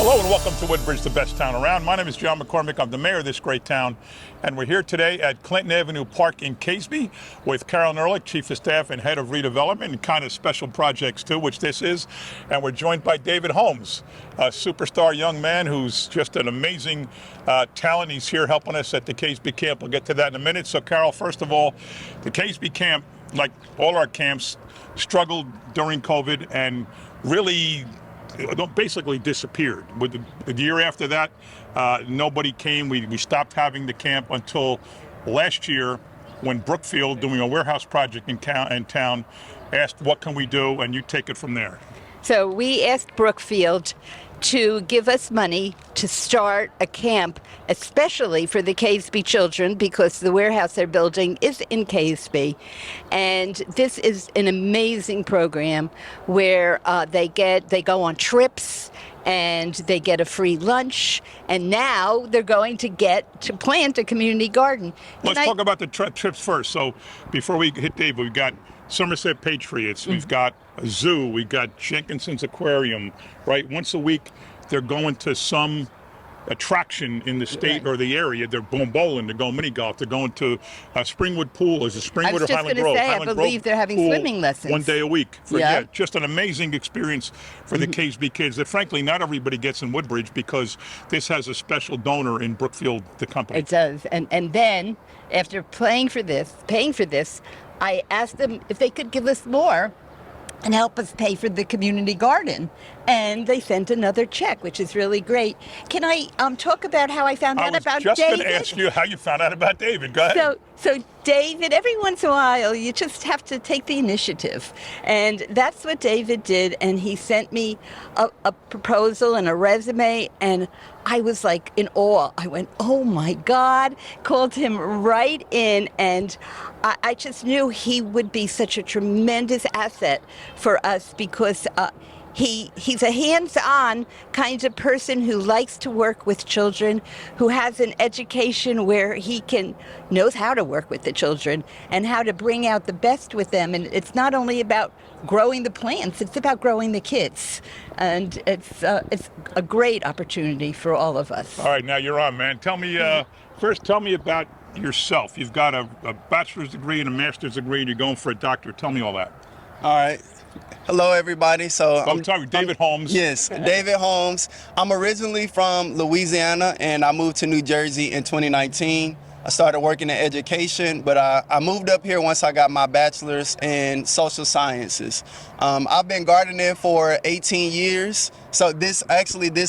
Hello and welcome to Woodbridge, the best town around. My name is John McCormick. I'm the mayor of this great town, and we're here today at Clinton Avenue Park in Keasbey with Carol Nerlich, Chief of Staff and Head of Redevelopment, and kind of special projects too, which this is. And we're joined by David Holmes, a superstar young man who's just an amazing talent. He's here helping us at the Keasbey camp. We'll get to that in a minute. So Carol, first of all, the Keasbey camp, like all our camps, struggled during COVID and really basically disappeared. With the year after that, nobody came. We stopped having the camp until last year when Brookfield, doing a warehouse project in town, asked, what can we do? And you take it from there. So we asked Brookfield to give us money to start a camp, especially for the Keasbey children, because the warehouse they're building is in Keasbey. And this is an amazing program where they go on trips and they get a free lunch, and now they're going to get to plant a community garden. Let's talk about the trips first. So before we hit Dave, we've got Somerset Patriots, we've got a zoo, we've got Jenkinson's Aquarium, right? Once a week, they're going to some attraction in the state or the area. They're going bowling, they're going mini golf, they're going to Springwood Pool. Is it Springwood or Highland Grove? I believe they're having swimming lessons. 1 day a week. Just an amazing experience for the Keasbey kids that frankly not everybody gets in Woodbridge, because this has a special donor in Brookfield, the company. It does. And then after paying for this, I asked them if they could give us more and help us pay for the community garden. And they sent another check, which is really great. Can I talk about how I found out about David? I was just going to ask you how you found out about David. Go ahead. So David, every once in a while, you just have to take the initiative. And that's what David did. And he sent me a proposal and a resume. And I was like in awe. I went, oh my God, called him right in. And I just knew he would be such a tremendous asset for us, because he's a hands-on kind of person who likes to work with children, who has an education where he knows how to work with the children and how to bring out the best with them. And it's not only about growing the plants, it's about growing the kids. And it's a great opportunity for all of us. All right, now you're on, man. Tell me, first tell me about yourself. You've got a bachelor's degree and a master's degree, and you're going for a doctorate. Tell me all that. All right. Hello, everybody. I'm sorry, David Holmes. Yes, David Holmes. I'm originally from Louisiana, and I moved to New Jersey in 2019. I started working in education, but I moved up here once I got my bachelor's in social sciences. I've been gardening for 18 years. So this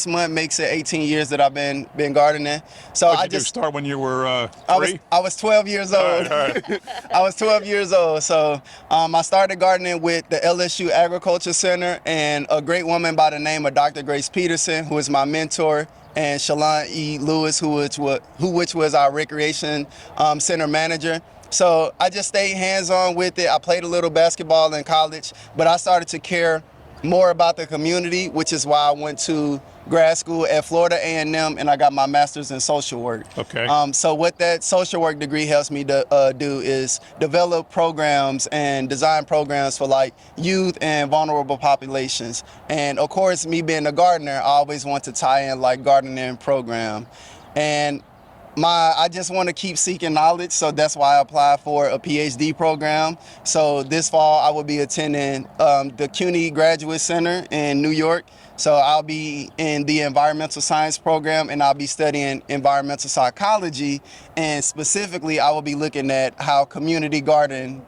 month makes it 18 years that I've been gardening. So Did you start when you were 3? I was 12 years old. All right. I was 12 years old. So I started gardening with the LSU Agriculture Center and a great woman by the name of Dr. Grace Peterson, who is my mentor, and Shalon E. Lewis, who was our recreation center manager. So I just stayed hands-on with it. I played a little basketball in college, but I started to care more about the community, which is why I went to grad school at Florida A&M, and I got my master's in social work. Okay. So what that social work degree helps me to do is develop programs and design programs for like youth and vulnerable populations. And of course, me being a gardener, I always want to tie in like gardening program. And I just want to keep seeking knowledge, so that's why I applied for a PhD program. So this fall, I will be attending the CUNY Graduate Center in New York. So I'll be in the environmental science program, and I'll be studying environmental psychology. And specifically, I will be looking at how community gardens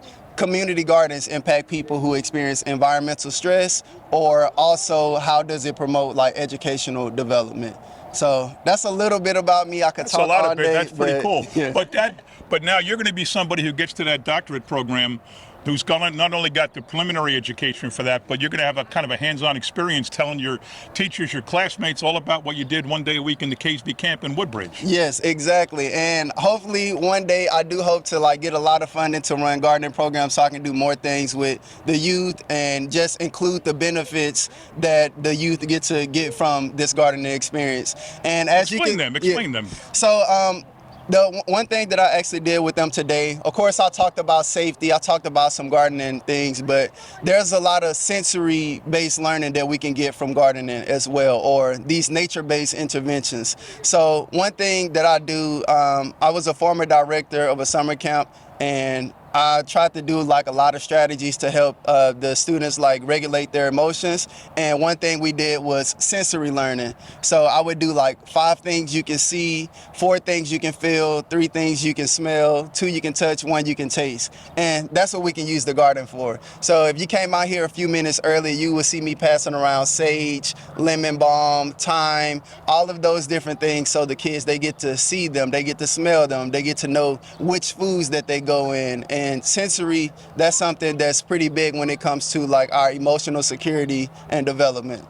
impact people who experience environmental stress, or also how does it promote like educational development. So that's a little bit about me. I could talk all day. That's pretty cool. Yeah. But now you're going to be somebody who gets to that doctorate program, who's not only got the preliminary education for that, but you're going to have a kind of a hands-on experience telling your teachers, your classmates, all about what you did 1 day a week in the Keasbey camp in Woodbridge. Yes, exactly. And hopefully one day I do hope to like get a lot of funding to run gardening programs, so I can do more things with the youth and just include the benefits that the youth get from this gardening experience. And as explain them. So One thing that I actually did with them today, of course, I talked about safety, I talked about some gardening things, but there's a lot of sensory-based learning that we can get from gardening as well, or these nature-based interventions. So one thing that I do, I was a former director of a summer camp, and I tried to do like a lot of strategies to help the students like regulate their emotions. And one thing we did was sensory learning. So I would do like 5 things you can see, 4 things you can feel, 3 things you can smell, 2 you can touch, 1 you can taste. And that's what we can use the garden for. So if you came out here a few minutes early, you would see me passing around sage, lemon balm, thyme, all of those different things. So the kids, they get to see them, they get to smell them, they get to know which foods that they go in. And sensory, that's something that's pretty big when it comes to like our emotional security and development.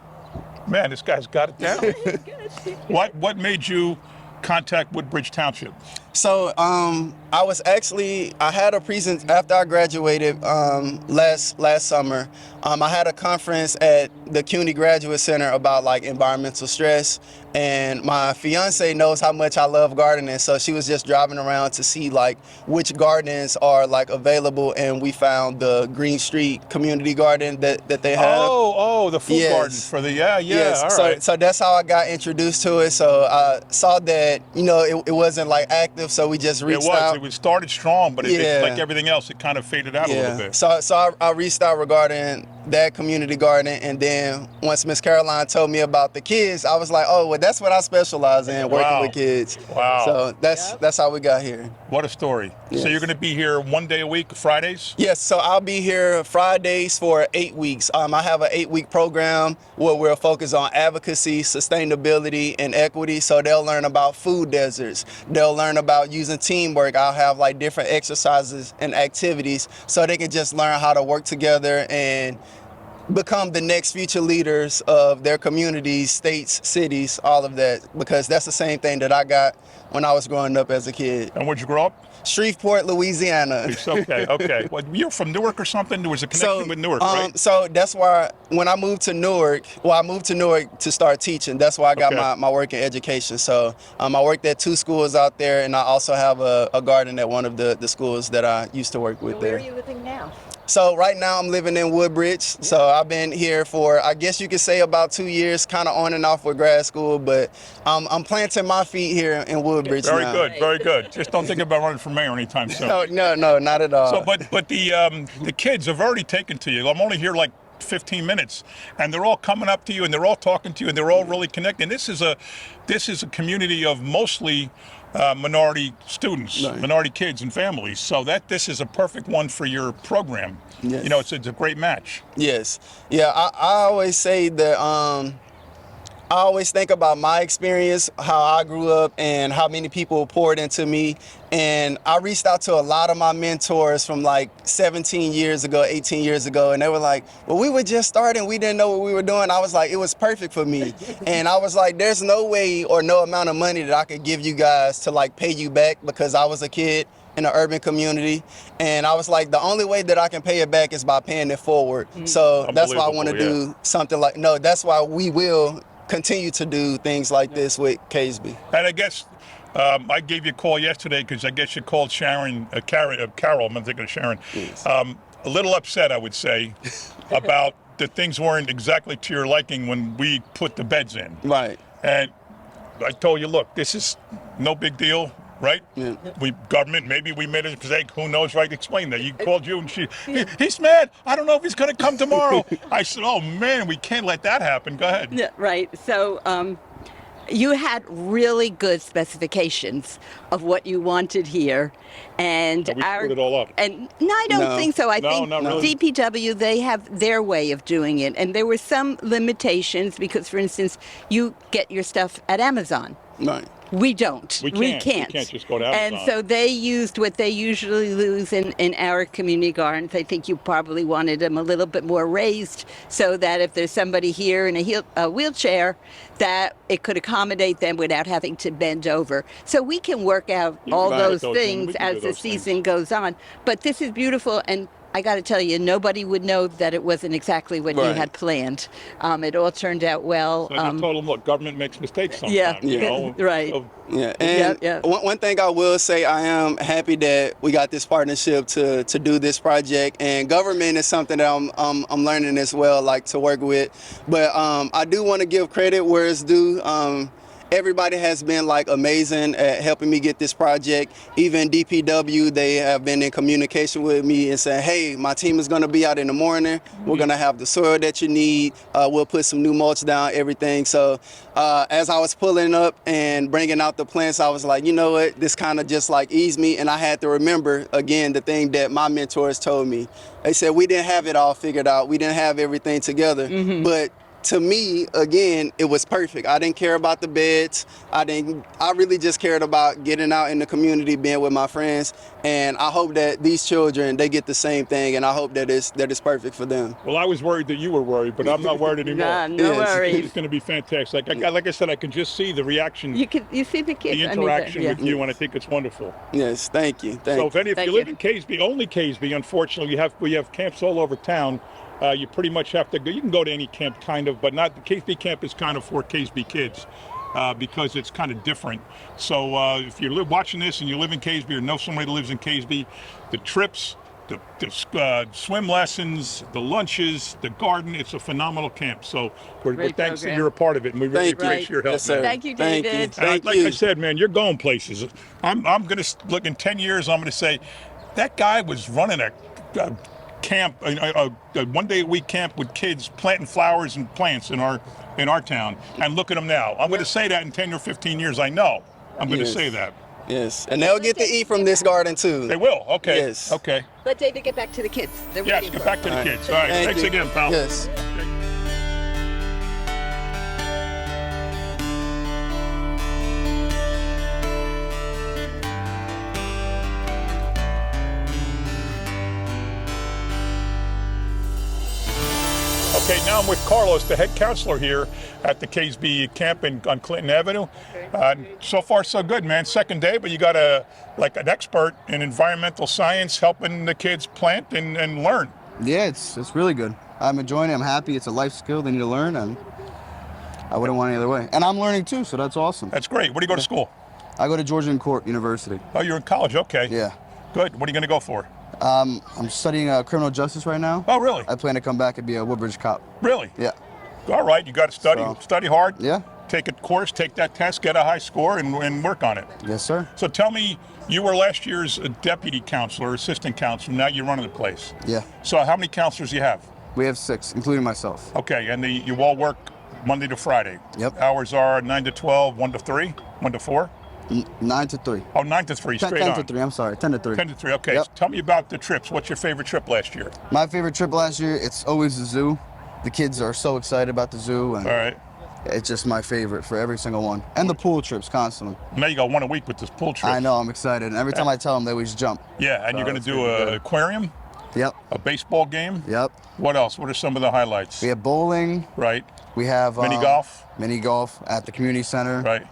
Man, this guy's got it down. What made you contact Woodbridge Township? So I had a present after I graduated last summer. I had a conference at the CUNY Graduate Center about like environmental stress, and my fiance knows how much I love gardening, so she was just driving around to see like which gardens are like available, and we found the Green Street Community Garden that they have. Oh, the food Yes. garden for the Yes. All So right. so that's how I got introduced to it. So I saw that it wasn't like active, so we just reached out. It was started strong, but Yeah. like everything else, it kind of faded out a little bit. So I reached out regarding that community garden, and then once Miss Caroline told me about the kids, I was like, oh, well, that's what I specialize in, working Wow. with kids. Wow. So that's how we got here. What a story. Yes. So you're going to be here 1 day a week, Fridays? Yes, so I'll be here Fridays for 8 weeks. I have an 8-week program where we'll focus on advocacy, sustainability, and equity. So they'll learn about food deserts. They'll learn about using teamwork. I'll have like different exercises and activities so they can just learn how to work together and become the next future leaders of their communities, states, cities, all of that, because that's the same thing that I got when I was growing up as a kid. And where'd you grow up? Shreveport, Louisiana. It's okay, okay. Well, you're from Newark or something? There was a connection with Newark, right? So that's why when I moved to Newark, I moved to Newark to start teaching. That's why I got Okay. my work in education. So I worked at 2 schools out there, and I also have a garden at one of the schools that I used to work with Where there. are you living now? So right now I'm living in Woodbridge. So I've been here for, I guess you could say, about 2 years, kind of on and off with grad school, but I'm planting my feet here in Woodbridge Very now. good, very good. Just don't think about running for mayor anytime soon. No, not at all. So, but the kids have already taken to you. I'm only here like 15 minutes, and they're all coming up to you, and they're all talking to you, and they're all really connecting. This is a community of mostly minority students, Right. minority kids and families. So this is a perfect one for your program. Yes. It's a great match. Yes. Yeah, I always say that I always think about my experience, how I grew up, and how many people poured into me. And I reached out to a lot of my mentors from like 17 years ago, 18 years ago, and they were like, well, we were just starting. We didn't know what we were doing. I was like, it was perfect for me. And I was like, there's no way or no amount of money that I could give you guys to like pay you back, because I was a kid in an urban community. And I was like, the only way that I can pay it back is by paying it forward. So that's why I want to do something like, that's why we will continue to do things like this with Keasbey. And I guess I gave you a call yesterday because I guess you called Sharon, Carol, I'm thinking of Sharon, Yes. a little upset, I would say, about the things weren't exactly to your liking when we put the beds in. Right. And I told you, look, this is no big deal, right? Yeah. Government, maybe we made a mistake, who knows, right? Explain that. You called you and he's mad. I don't know if he's going to come tomorrow. I said, oh man, we can't let that happen. Go ahead. Yeah, right. So you had really good specifications of what you wanted here, and We screwed it all up. And no, I don't No. think so. I No, think not really. DPW, they have their way of doing it, and there were some limitations because, for instance, you get your stuff at Amazon. Right. We don't. We can't just go to And Amazon. so they used what they usually use in our community gardens. I think you probably wanted them a little bit more raised so that if there's somebody here in a wheelchair, that it could accommodate them without having to bend over. So we can work out all Right. those Those things. things We can do as the those things. season goes on. But this is beautiful, and I got to tell you, nobody would know that it wasn't exactly what you Right. had planned. It all turned out well. So I just told them, look, government makes mistakes sometimes. Yeah, You know? right. So, Yeah, and Yeah. One thing I will say, I am happy that we got this partnership to do this project, and government is something that I'm learning as well, like to work with. But I do want to give credit where it's due. Everybody has been like amazing at helping me get this project. Even DPW, they have been in communication with me and saying, hey, my team is gonna be out in the morning. We're gonna have the soil that you need. We'll put some new mulch down, everything. So as I was pulling up and bringing out the plants, I was like, you know what, this kind of just like eased me. And I had to remember again, the thing that my mentors told me. They said, we didn't have it all figured out. We didn't have everything together, but to me, again, it was perfect. I didn't care about the beds. I really just cared about getting out in the community, being with my friends. And I hope that these children, they get the same thing. And I hope that it's perfect for them. well, I was worried that you were worried, but I'm not worried anymore. Nah, no Yes. worries. It's going to be fantastic. Like I said, I can just see the reaction, You see the kids. the I mean, interaction yeah. with you, and I think it's wonderful. Yes, thank you. So if Thank you you. live in Keasbey, only Keasbey, unfortunately, we have camps all over town. You pretty much have to go. You can go to any camp, kind of, but not the Keasbey camp is kind of for Keasbey kids because it's kind of different. So if you're watching this and you live in Keasbey or know somebody that lives in Keasbey, the trips, the swim lessons, the lunches, the garden, it's a phenomenal camp. So we're Great thanks that program. you're a part of it, and we really Thank you. appreciate your help, Yes, sir. man. Thank you, Thank you. David. Thank Like you. I said, man, you're going places. I'm going to look in 10 years. I'm going to say that guy was running a camp, a 1 day a week camp with kids planting flowers and plants in our town. And look at them now. I'm going to say that in 10 or 15 years. I know. I'm going to Yes. say that. Yes, and they'll get to eat from this garden too. They will. Okay. Yes. Okay. Let David get back to the kids. They're Yes. waiting Get for back to the All right. kids. All right. Thank Thanks you. again, pal. Yes. Okay, now I'm with Carlos, the head counselor here at the Keasbey camp on Clinton Avenue. So far, so good, man. Second day, but you got an expert in environmental science helping the kids plant and learn. Yeah, it's really good. I'm enjoying it. I'm happy. It's a life skill they need to learn, and I wouldn't want it any other way. And I'm learning too, so that's awesome. That's great. Where do you go to school? I go to Georgia Court University. Oh, you're in college. Okay. Yeah. Good. What are you going to go for? I'm studying criminal justice right now. Oh, really? I plan to come back and be a Woodbridge cop. Really? Yeah. All right. You got to study. So- Study hard. Yeah. Take a course, take that test, get a high score, and work on it. Yes, sir. So tell me, you were last year's deputy counselor, assistant counselor. Now you're running the place. Yeah. So how many counselors do you have? We have 6, including myself. Okay, and you all work Monday to Friday. Yep. Hours are 9 to 12, 1 to 3, 1 to 4. 9 to 3. Oh, 9 to 3, 10, straight 10 on. to 3. I'm sorry. 10 to 3. 10 to 3. Okay. Yep. So tell me about the trips. What's your favorite trip last year? My favorite trip last year, it's always the zoo. The kids are so excited about the zoo, and All right. it's just my favorite for every single one. And the pool trips constantly. Now you got one a week with this pool trip. I know, I'm excited. And every time I tell them, they always jump. Yeah, and So you're going it's to do gonna be an good. aquarium, Yep. a baseball game. Yep. What else? What are some of the highlights? We have bowling. Right. We have Mini golf. Mini golf at the community center. Right.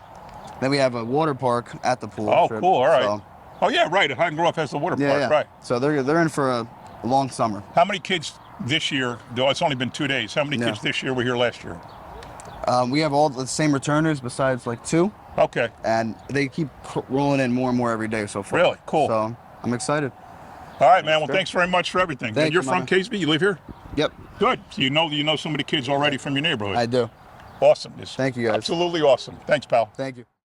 Then we have a water park at the pool. Oh, trip. cool. All right. So, Oh, yeah, right. Highland Grove has the water yeah, park. yeah. Right. So they're in for a long summer. How many kids this year, though it's only been 2 days, how many Yeah. kids this year were here last year? We have all the same returners besides like 2, Okay. and they keep rolling in more and more every day so far. Really? Cool. So I'm excited. All right, man. Well, Sure. thanks very much for everything. Thank And you're you, from man. Keasbey? You live here? Yep, Good. So you know some of the kids already from your neighborhood. I do. Awesome. It's Thank you, guys. Absolutely awesome. Thanks, pal. Thank you.